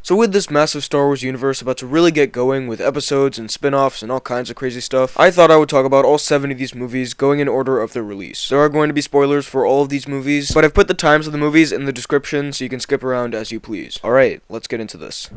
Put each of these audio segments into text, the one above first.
So with this massive Star Wars universe about to really get going with episodes and spin-offs and all kinds of crazy stuff, I thought I would talk about all 7 of these movies going in order of their release. There are going to be spoilers for all of these movies, but I've put the times of the movies in the description so you can skip around as you please. Alright, let's get into this.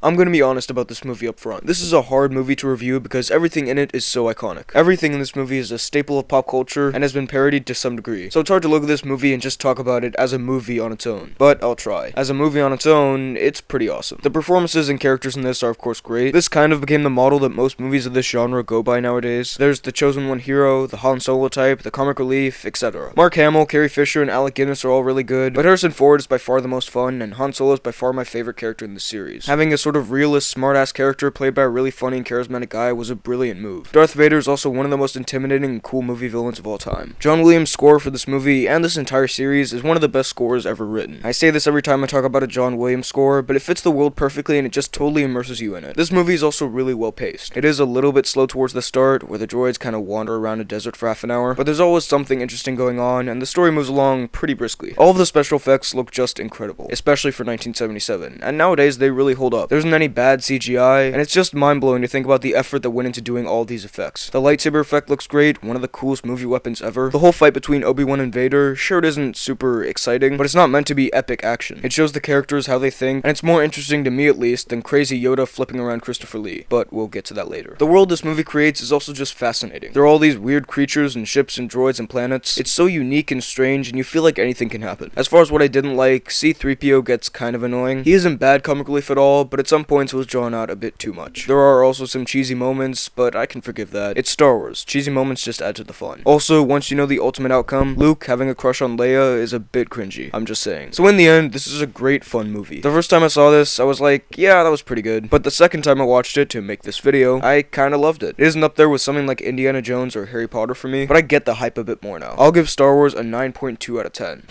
I'm gonna be honest about this movie up front. This is a hard movie to review because everything in it is so iconic. Everything in this movie is a staple of pop culture and has been parodied to some degree. So it's hard to look at this movie and just talk about it as a movie on its own. But I'll try. As a movie on its own, it's pretty awesome. The performances and characters in this are of course great. This kind of became the model that most movies of this genre go by nowadays. There's the chosen one hero, the Han Solo type, the comic relief, etc. Mark Hamill, Carrie Fisher, and Alec Guinness are all really good, but Harrison Ford is by far the most fun, and Han Solo is by far my favorite character in the series. Having a sort of realist, smart-ass character played by a really funny and charismatic guy was a brilliant move. Darth Vader is also one of the most intimidating and cool movie villains of all time. John Williams' score for this movie and this entire series is one of the best scores ever written. I say this every time I talk about a John Williams score, but it fits the world perfectly and it just totally immerses you in it. This movie is also really well paced. It is a little bit slow towards the start, where the droids kind of wander around a desert for half an hour, but there's always something interesting going on, and the story moves along pretty briskly. All of the special effects look just incredible, especially for 1977, and nowadays they really hold up. There isn't any bad CGI, and it's just mind-blowing to think about the effort that went into doing all these effects. The lightsaber effect looks great, one of the coolest movie weapons ever. The whole fight between Obi-Wan and Vader, sure it isn't super exciting, but it's not meant to be epic action. It shows the characters how they think, and it's more interesting to me at least than crazy Yoda flipping around Christopher Lee, but we'll get to that later. The world this movie creates is also just fascinating. There are all these weird creatures and ships and droids and planets. It's so unique and strange, and you feel like anything can happen. As far as what I didn't like, C-3PO gets kind of annoying. He isn't bad comic relief at all, but at some points it was drawn out a bit too much. There are also some cheesy moments, but I can forgive that. It's Star Wars. Cheesy moments just add to the fun. Also, once you know the ultimate outcome, Luke having a crush on Leia is a bit cringy. I'm just saying. So in the end, this is a great fun movie. The first time I saw this, I was like, yeah, that was pretty good. But the second time I watched it to make this video, I kinda loved it. It isn't up there with something like Indiana Jones or Harry Potter for me, but I get the hype a bit more now. I'll give Star Wars a 9.2 out of 10.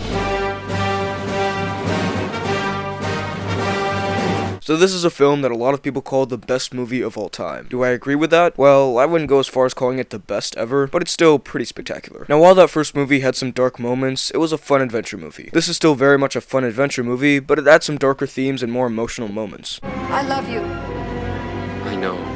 So this is a film that a lot of people call the best movie of all time. Do I agree with that? Well, I wouldn't go as far as calling it the best ever, but it's still pretty spectacular. Now, while that first movie had some dark moments, it was a fun adventure movie. This is still very much a fun adventure movie, but it adds some darker themes and more emotional moments. I love you. I know.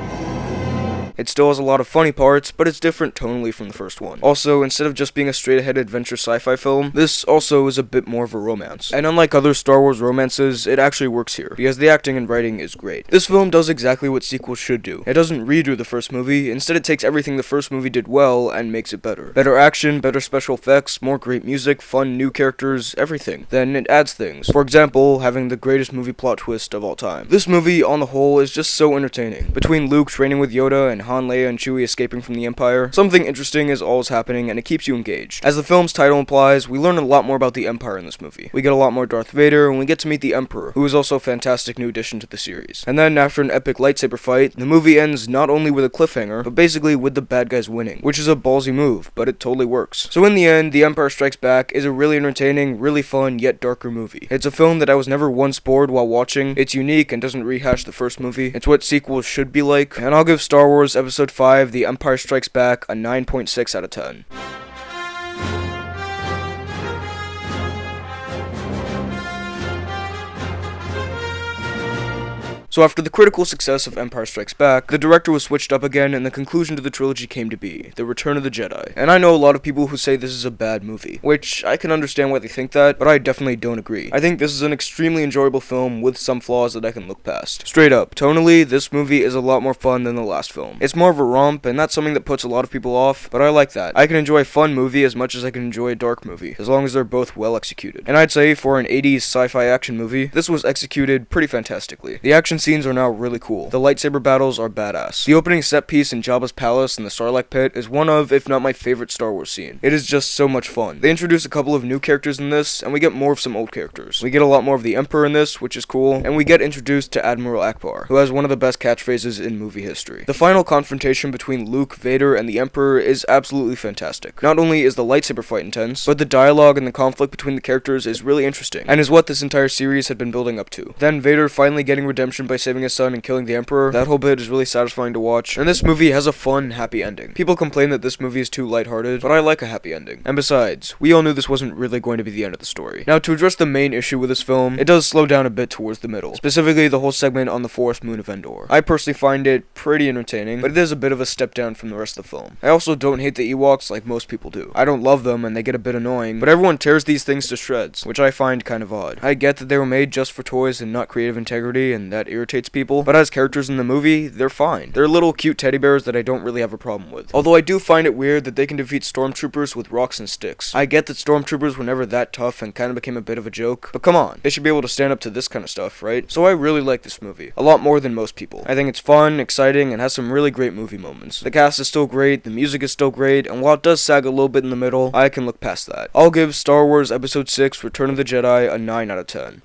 It still has a lot of funny parts, but it's different tonally from the first one. Also, instead of just being a straight-ahead adventure sci-fi film, this also is a bit more of a romance. And unlike other Star Wars romances, it actually works here, because the acting and writing is great. This film does exactly what sequels should do. It doesn't redo the first movie, instead it takes everything the first movie did well and makes it better. Better action, better special effects, more great music, fun new characters, everything. Then it adds things. For example, having the greatest movie plot twist of all time. This movie, on the whole, is just so entertaining. Between Luke training with Yoda and Han, Leia, and Chewie escaping from the Empire, something interesting is always happening and it keeps you engaged. As the film's title implies, we learn a lot more about the Empire in this movie. We get a lot more Darth Vader, and we get to meet the Emperor, who is also a fantastic new addition to the series. And then, after an epic lightsaber fight, the movie ends not only with a cliffhanger, but basically with the bad guys winning, which is a ballsy move, but it totally works. So in the end, The Empire Strikes Back is a really entertaining, really fun, yet darker movie. It's a film that I was never once bored while watching. It's unique and doesn't rehash the first movie. It's what sequels should be like, and I'll give Star Wars Episode 5, The Empire Strikes Back, a 9.6 out of 10. So after the critical success of Empire Strikes Back, the director was switched up again and the conclusion to the trilogy came to be, The Return of the Jedi. And I know a lot of people who say this is a bad movie, which I can understand why they think that, but I definitely don't agree. I think this is an extremely enjoyable film with some flaws that I can look past. Straight up, tonally, this movie is a lot more fun than the last film. It's more of a romp, and that's something that puts a lot of people off, but I like that. I can enjoy a fun movie as much as I can enjoy a dark movie, as long as they're both well executed. And I'd say for an 80s sci-fi action movie, this was executed pretty fantastically. The action scenes are now really cool. The lightsaber battles are badass. The opening set piece in Jabba's palace in the Sarlacc pit is one of, if not my favorite Star Wars scene. It is just so much fun. They introduce a couple of new characters in this, and we get more of some old characters. We get a lot more of the Emperor in this, which is cool, and we get introduced to Admiral Akbar, who has one of the best catchphrases in movie history. The final confrontation between Luke, Vader, and the Emperor is absolutely fantastic. Not only is the lightsaber fight intense, but the dialogue and the conflict between the characters is really interesting, and is what this entire series had been building up to. Then Vader finally getting redemption by saving his son and killing the Emperor. That whole bit is really satisfying to watch. And this movie has a fun, happy ending. People complain that this movie is too lighthearted, but I like a happy ending. And besides, we all knew this wasn't really going to be the end of the story. Now, to address the main issue with this film, it does slow down a bit towards the middle, specifically the whole segment on the forest moon of Endor. I personally find it pretty entertaining, but it is a bit of a step down from the rest of the film. I also don't hate the Ewoks like most people do. I don't love them and they get a bit annoying, but everyone tears these things to shreds, which I find kind of odd. I get that they were made just for toys and not creative integrity, and that irritates people, but as characters in the movie, they're fine. They're little cute teddy bears that I don't really have a problem with. Although I do find it weird that they can defeat stormtroopers with rocks and sticks. I get that stormtroopers were never that tough and kind of became a bit of a joke, but come on, they should be able to stand up to this kind of stuff, right? So I really like this movie. A lot more than most people. I think it's fun, exciting, and has some really great movie moments. The cast is still great, the music is still great, and while it does sag a little bit in the middle, I can look past that. I'll give Star Wars Episode 6 Return of the Jedi a 9 out of 10.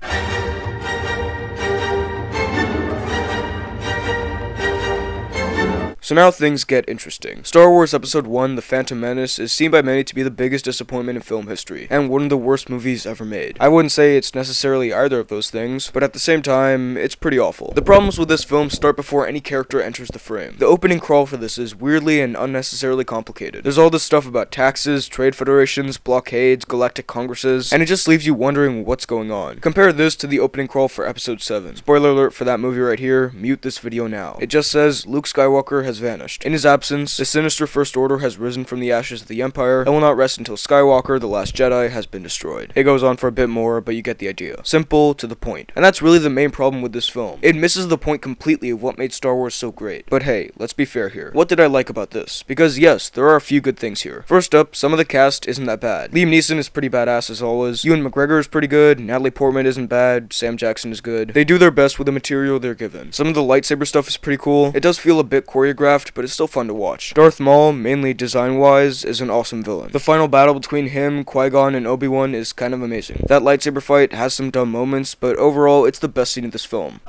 So now things get interesting. Star Wars Episode 1, The Phantom Menace, is seen by many to be the biggest disappointment in film history, and one of the worst movies ever made. I wouldn't say it's necessarily either of those things, but at the same time, it's pretty awful. The problems with this film start before any character enters the frame. The opening crawl for this is weirdly and unnecessarily complicated. There's all this stuff about taxes, trade federations, blockades, galactic congresses, and it just leaves you wondering what's going on. Compare this to the opening crawl for Episode 7. Spoiler alert for that movie right here, mute this video now. It just says, Luke Skywalker has vanished. In his absence, the sinister First Order has risen from the ashes of the Empire and will not rest until Skywalker, the Last Jedi, has been destroyed. It goes on for a bit more, but you get the idea. Simple, to the point. And that's really the main problem with this film. It misses the point completely of what made Star Wars so great. But hey, let's be fair here. What did I like about this? Because yes, there are a few good things here. First up, some of the cast isn't that bad. Liam Neeson is pretty badass as always. Ewan McGregor is pretty good. Natalie Portman isn't bad. Sam Jackson is good. They do their best with the material they're given. Some of the lightsaber stuff is pretty cool. It does feel a bit choreographed, but it's still fun to watch. Darth Maul, mainly design-wise, is an awesome villain. The final battle between him, Qui-Gon, and Obi-Wan is kind of amazing. That lightsaber fight has some dumb moments, but overall, it's the best scene in this film.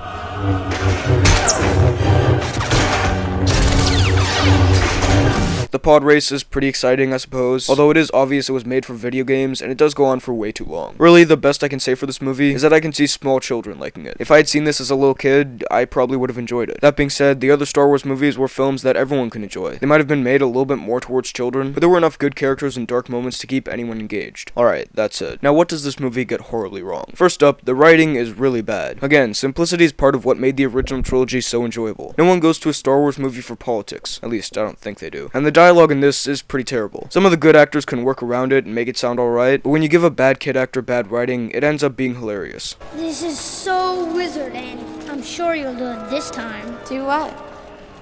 The pod race is pretty exciting, I suppose, although it is obvious it was made for video games, and it does go on for way too long. Really, the best I can say for this movie is that I can see small children liking it. If I had seen this as a little kid, I probably would have enjoyed it. That being said, the other Star Wars movies were films that everyone can enjoy. They might have been made a little bit more towards children, but there were enough good characters and dark moments to keep anyone engaged. Alright, that's it. Now what does this movie get horribly wrong? First up, the writing is really bad. Again, simplicity is part of what made the original trilogy so enjoyable. No one goes to a Star Wars movie for politics. At least, I don't think they do. And the dialogue in this is pretty terrible. Some of the good actors can work around it and make it sound alright, but when you give a bad kid actor bad writing, it ends up being hilarious. This is so wizard, Annie. I'm sure you'll do it this time. Do what?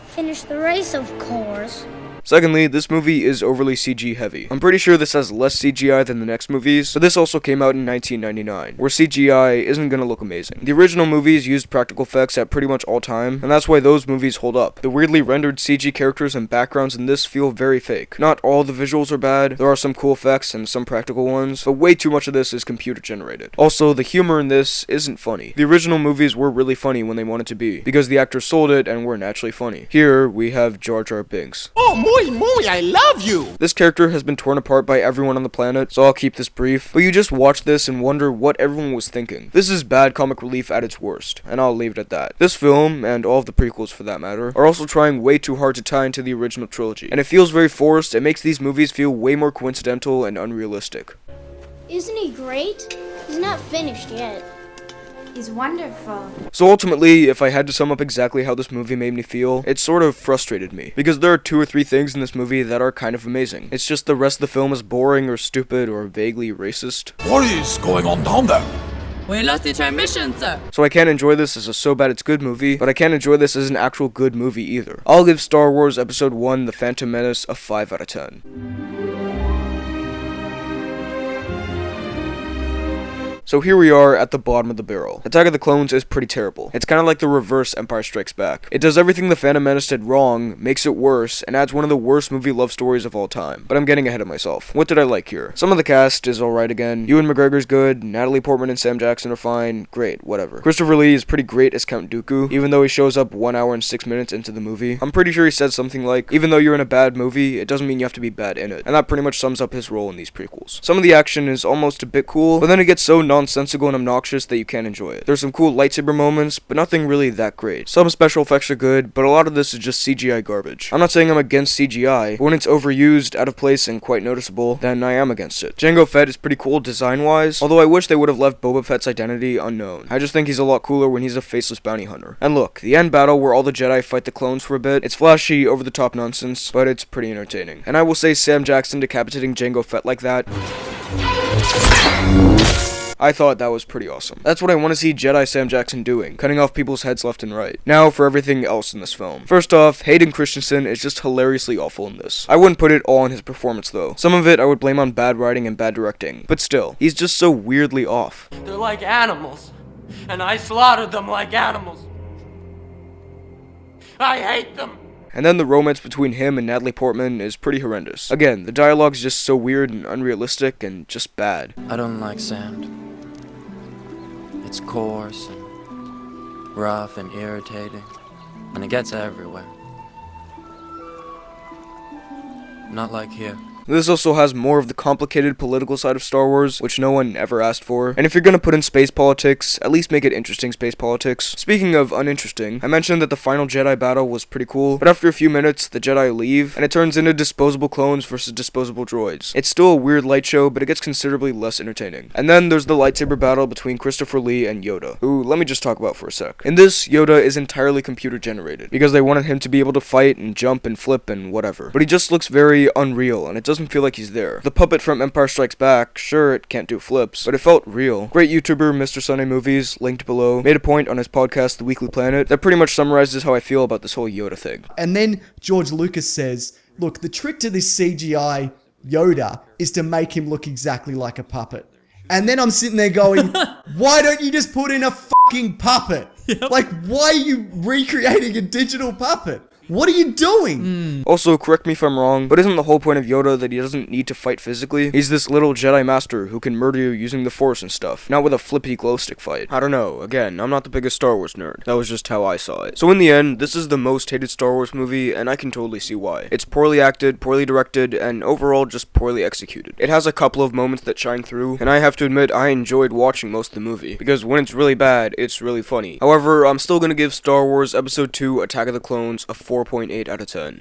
Finish the race, of course. Secondly, this movie is overly CG heavy. I'm pretty sure this has less CGI than the next movies, but this also came out in 1999, where CGI isn't gonna look amazing. The original movies used practical effects at pretty much all time, and that's why those movies hold up. The weirdly rendered CG characters and backgrounds in this feel very fake. Not all the visuals are bad, there are some cool effects and some practical ones, but way too much of this is computer generated. Also, the humor in this isn't funny. The original movies were really funny when they wanted to be, because the actors sold it and were naturally funny. Here, we have Jar Jar Binks. Oh, muy, I love you! This character has been torn apart by everyone on the planet, so I'll keep this brief, but you just watch this and wonder what everyone was thinking. This is bad comic relief at its worst, and I'll leave it at that. This film, and all of the prequels for that matter, are also trying way too hard to tie into the original trilogy, and it feels very forced. It makes these movies feel way more coincidental and unrealistic. Isn't he great? He's not finished yet. He's wonderful. So ultimately, if I had to sum up exactly how this movie made me feel, it sort of frustrated me, because there are 2 or 3 things in this movie that are kind of amazing. It's just the rest of the film is boring or stupid or vaguely racist. What is going on down there? We lost the transmission, sir. So I can't enjoy this as a so bad it's good movie, but I can't enjoy this as an actual good movie either. I'll give Star Wars Episode 1, The Phantom Menace, a 5 out of 10. So here we are at the bottom of the barrel. Attack of the Clones is pretty terrible. It's kind of like the reverse Empire Strikes Back. It does everything the Phantom Menace did wrong, makes it worse, and adds one of the worst movie love stories of all time. But I'm getting ahead of myself. What did I like here? Some of the cast is alright again. Ewan McGregor's good. Natalie Portman and Sam Jackson are fine. Great, whatever. Christopher Lee is pretty great as Count Dooku, even though he shows up 1 hour and 6 minutes into the movie. I'm pretty sure he said something like, even though you're in a bad movie, it doesn't mean you have to be bad in it. And that pretty much sums up his role in these prequels. Some of the action is almost a bit cool, but then it gets so nonsensical nonsensical and obnoxious that you can't enjoy it. There's some cool lightsaber moments, but nothing really that great. Some special effects are good, but a lot of this is just CGI garbage. I'm not saying I'm against CGI, but when it's overused, out of place, and quite noticeable, then I am against it. Jango Fett is pretty cool design-wise, although I wish they would have left Boba Fett's identity unknown. I just think he's a lot cooler when he's a faceless bounty hunter. And look, the end battle where all the Jedi fight the clones for a bit, it's flashy, over-the-top nonsense, but it's pretty entertaining. And I will say Sam Jackson decapitating Jango Fett like that, I thought that was pretty awesome. That's what I want to see Jedi Sam Jackson doing, cutting off people's heads left and right. Now for everything else in this film. First off, Hayden Christensen is just hilariously awful in this. I wouldn't put it all on his performance though. Some of it I would blame on bad writing and bad directing, but still, he's just so weirdly off. They're like animals, and I slaughtered them like animals. I hate them. And then the romance between him and Natalie Portman is pretty horrendous. Again, the dialogue's just so weird and unrealistic and just bad. I don't like sand. It's coarse and rough and irritating, and it gets everywhere. Not like here. This also has more of the complicated political side of Star Wars, which no one ever asked for. And if you're gonna put in space politics, at least make it interesting space politics. Speaking of uninteresting, I mentioned that the final Jedi battle was pretty cool, but after a few minutes, the Jedi leave, and it turns into disposable clones versus disposable droids. It's still a weird light show, but it gets considerably less entertaining. And then there's the lightsaber battle between Christopher Lee and Yoda, who let me just talk about for a sec. In this, Yoda is entirely computer generated, because they wanted him to be able to fight and jump and flip and whatever. But he just looks very unreal, and it doesn't feel like he's there. The puppet from Empire Strikes Back, sure, it can't do flips, but it felt real. Great YouTuber Mr. Sunday Movies, linked below, made a point on his podcast, The Weekly Planet, that pretty much summarizes how I feel about this whole Yoda thing. And then George Lucas says, look, the trick to this CGI Yoda is to make him look exactly like a puppet. And then I'm sitting there going, why don't you just put in a fucking puppet? Yep. Like, why are you recreating a digital puppet? What are you doing? Also, correct me if I'm wrong, but isn't the whole point of Yoda that he doesn't need to fight physically? He's this little Jedi master who can murder you using the Force and stuff, not with a flippy glow stick fight. I don't know, again, I'm not the biggest Star Wars nerd. That was just how I saw it. So in the end, this is the most hated Star Wars movie, and I can totally see why. It's poorly acted, poorly directed, and overall just poorly executed. It has a couple of moments that shine through, and I have to admit I enjoyed watching most of the movie, because when it's really bad, it's really funny. However, I'm still gonna give Star Wars Episode 2 Attack of the Clones a 4.8 out of 10.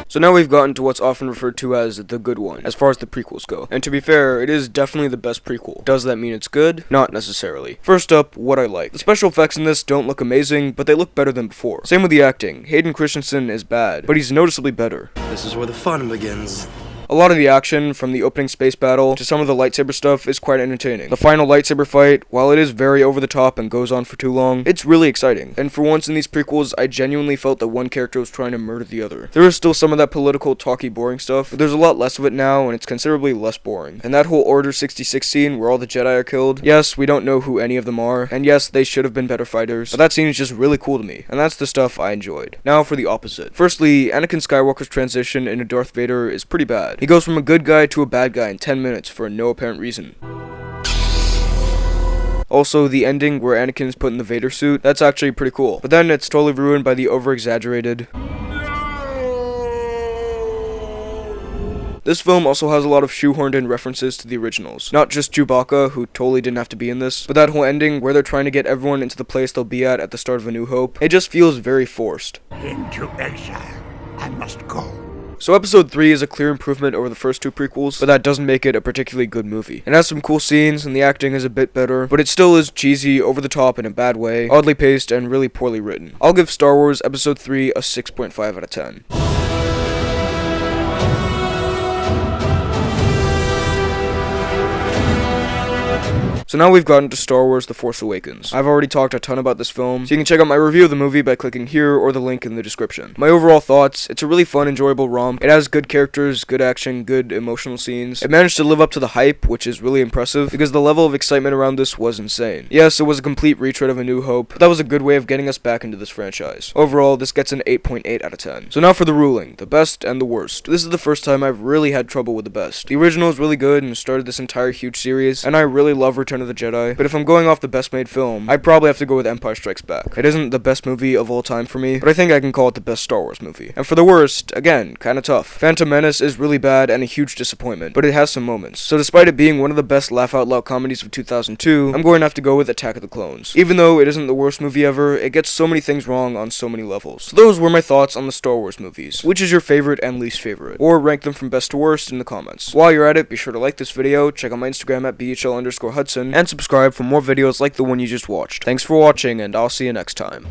So now we've gotten to what's often referred to as the good one, as far as the prequels go. And to be fair, it is definitely the best prequel. Does that mean it's good? Not necessarily. First up, what I like. The special effects in this don't look amazing, but they look better than before. Same with the acting. Hayden Christensen is bad, but he's noticeably better. This is where the fun begins. A lot of the action, from the opening space battle to some of the lightsaber stuff, is quite entertaining. The final lightsaber fight, while it is very over the top and goes on for too long, it's really exciting. And for once in these prequels, I genuinely felt that one character was trying to murder the other. There is still some of that political, talky, boring stuff, but there's a lot less of it now, and it's considerably less boring. And that whole Order 66 scene where all the Jedi are killed, yes, we don't know who any of them are, and yes, they should have been better fighters, but that scene is just really cool to me, and that's the stuff I enjoyed. Now for the opposite. Firstly, Anakin Skywalker's transition into Darth Vader is pretty bad. He goes from a good guy to a bad guy in 10 minutes for no apparent reason. Also, the ending where Anakin is put in the Vader suit, that's actually pretty cool. But then it's totally ruined by the over-exaggerated... This film also has a lot of shoehorned in references to the originals. Not just Chewbacca, who totally didn't have to be in this, but that whole ending where they're trying to get everyone into the place they'll be at the start of A New Hope. It just feels very forced. Into exile. I must go. So episode 3 is a clear improvement over the first two prequels, but that doesn't make it a particularly good movie. It has some cool scenes, and the acting is a bit better, but it still is cheesy, over the top in a bad way, oddly paced, and really poorly written. I'll give Star Wars episode 3 a 6.5 out of 10. So now we've gotten to Star Wars The Force Awakens. I've already talked a ton about this film, so you can check out my review of the movie by clicking here or the link in the description. My overall thoughts, it's a really fun, enjoyable romp. It has good characters, good action, good emotional scenes. It managed to live up to the hype, which is really impressive, because the level of excitement around this was insane. Yes, it was a complete retread of A New Hope, but that was a good way of getting us back into this franchise. Overall, this gets an 8.8 out of 10. So now for the ruling, the best and the worst. This is the first time I've really had trouble with the best. The original is really good and started this entire huge series, and I really love Return of the Jedi, but if I'm going off the best made film, I'd probably have to go with Empire Strikes Back. It isn't the best movie of all time for me, but I think I can call it the best Star Wars movie. And for the worst, again, kinda tough. Phantom Menace is really bad and a huge disappointment, but it has some moments. So despite it being one of the best laugh-out-loud comedies of 2002, I'm going to have to go with Attack of the Clones. Even though it isn't the worst movie ever, it gets so many things wrong on so many levels. So those were my thoughts on the Star Wars movies. Which is your favorite and least favorite? Or rank them from best to worst in the comments. While you're at it, be sure to like this video, check out my Instagram at BHL_Hudson, and subscribe for more videos like the one you just watched. Thanks for watching, and I'll see you next time.